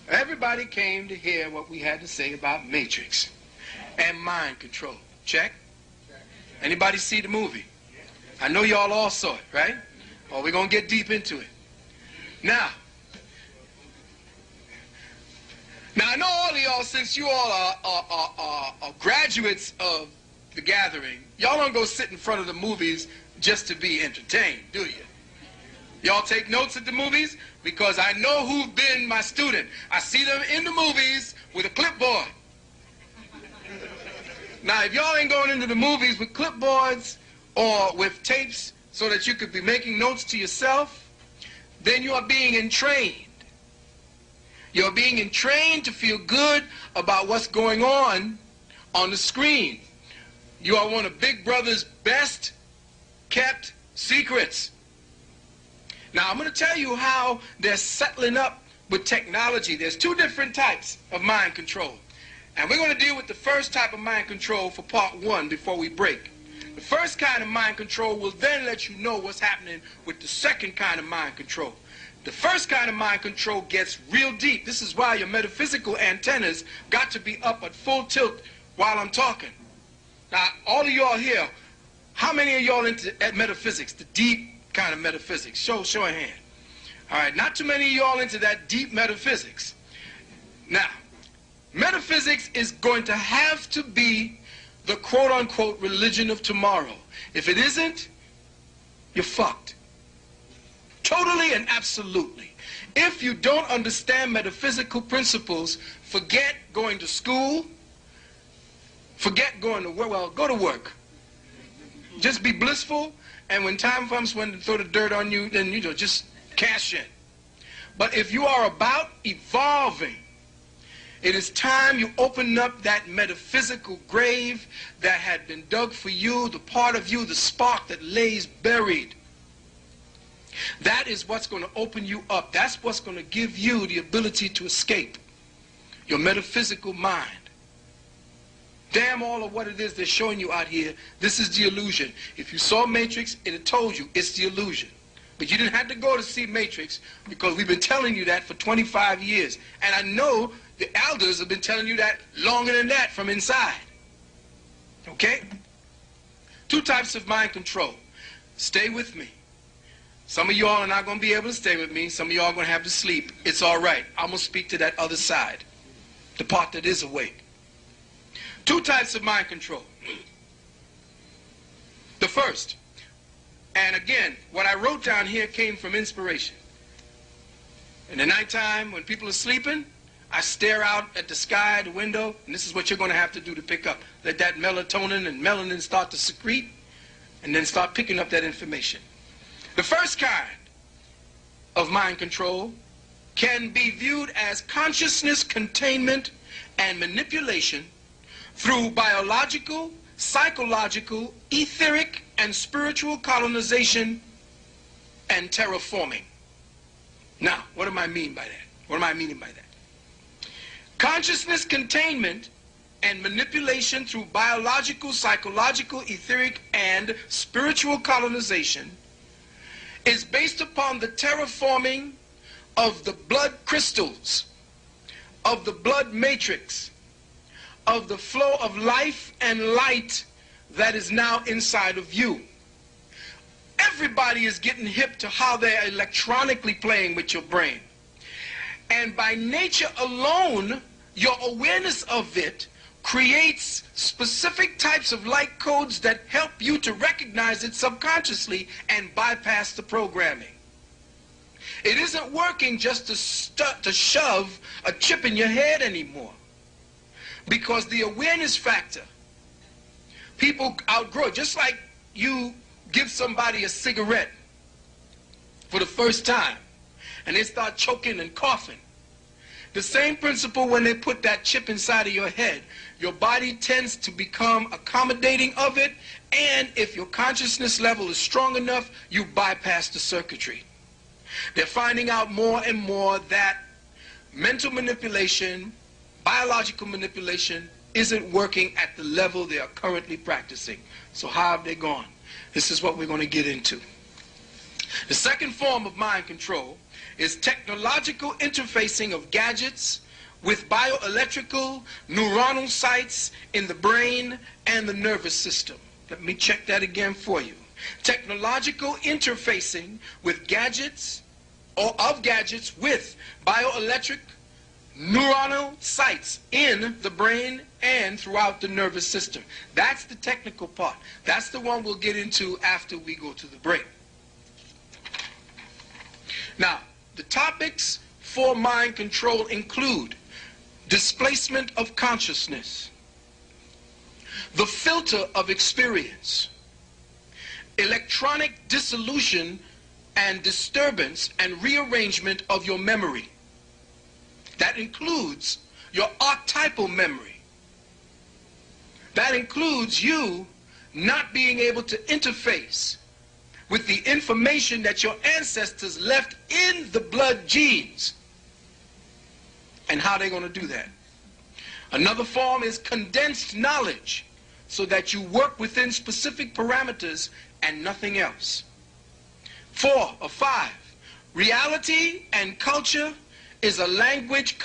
Everybody came to hear what we had to say about Matrix and mind control. Check? Anybody see the movie? I know y'all all saw it, right? Well, we're going to get deep into it. Now, I know all of y'all, since you all are graduates of the gathering, y'all don't go sit in front of the movies just to be entertained, do you? Y'all take notes at the movies? Because I know who's been my student. I see them in the movies with a clipboard. Now, if y'all ain't going into the movies with clipboards or with tapes so that you could be making notes to yourself, then you are being entrained. You're being entrained to feel good about what's going on the screen. You are one of Big Brother's best kept secrets. Now, I'm going to tell you how they're settling up with technology. There's two different types of mind control. And we're going to deal with the first type of mind control for part one before we break. The first kind of mind control will then let you know what's happening with the second kind of mind control. The first kind of mind control gets real deep. This is why your metaphysical antennas got to be up at full tilt while I'm talking. Now, all of y'all here, how many of y'all into metaphysics, the deep kind of metaphysics? Show a hand. All right, not too many of y'all into that deep metaphysics. Now, metaphysics is going to have to be the quote-unquote religion of tomorrow. If it isn't, you're fucked. Totally and absolutely. If you don't understand metaphysical principles, forget going to school, forget going to work. Well, go to work. Just be blissful, and when time comes when to throw the dirt on you, then just cash in. But if you are about evolving, it is time you open up that metaphysical grave that had been dug for you, the part of you, the spark that lays buried. That is what's going to open you up. That's what's going to give you the ability to escape your metaphysical mind. Damn all of what it is they're showing you out here, this is the illusion. If you saw Matrix, it had told you it's the illusion. But you didn't have to go to see Matrix because we've been telling you that for 25 years. And I know the elders have been telling you that longer than that from inside. Okay? Two types of mind control. Stay with me. Some of y'all are not going to be able to stay with me. Some of y'all are going to have to sleep. It's all right. I'm going to speak to that other side, the part that is awake. Two types of mind control. The first, and again, what I wrote down here came from inspiration. In the nighttime, when people are sleeping, I stare out at the sky, the window, and this is what you're going to have to do to pick up. Let that melatonin and melanin start to secrete, and then start picking up that information. The first kind of mind control can be viewed as consciousness containment and manipulation through biological, psychological, etheric, and spiritual colonization and terraforming. Now, what do I mean by that? What am I meaning by that? Consciousness containment and manipulation through biological, psychological, etheric, and spiritual colonization is based upon the terraforming of the blood crystals, of the blood matrix, of the flow of life and light that is now inside of you. Everybody is getting hip to how they're electronically playing with your brain. And by nature alone, your awareness of it creates specific types of light codes that help you to recognize it subconsciously and bypass the programming. It isn't working just to shove a chip in your head anymore. Because the awareness factor, people outgrow it. Just like you give somebody a cigarette for the first time and they start choking and coughing. The same principle when they put that chip inside of your head. Your body tends to become accommodating of it, and if your consciousness level is strong enough, you bypass the circuitry. They're finding out more and more that mental manipulation, biological manipulation isn't working at the level they are currently practicing. So how have they gone? This is what we're going to get into. The second form of mind control is technological interfacing of gadgets with bioelectrical neuronal sites in the brain and the nervous system. Let me check that again for you. Technological interfacing with gadgets or of gadgets with bioelectric neuronal sites in the brain and throughout the nervous system. That's the technical part. That's the one we'll get into after we go to the break. Now, the topics for mind control include displacement of consciousness, the filter of experience, electronic dissolution and disturbance and rearrangement of your memory. That includes your archetypal memory. That includes you not being able to interface with the information that your ancestors left in the blood genes and how they're going to do that. Another form is condensed knowledge, so that you work within specific parameters and nothing else. 4 or 5, reality and culture is a language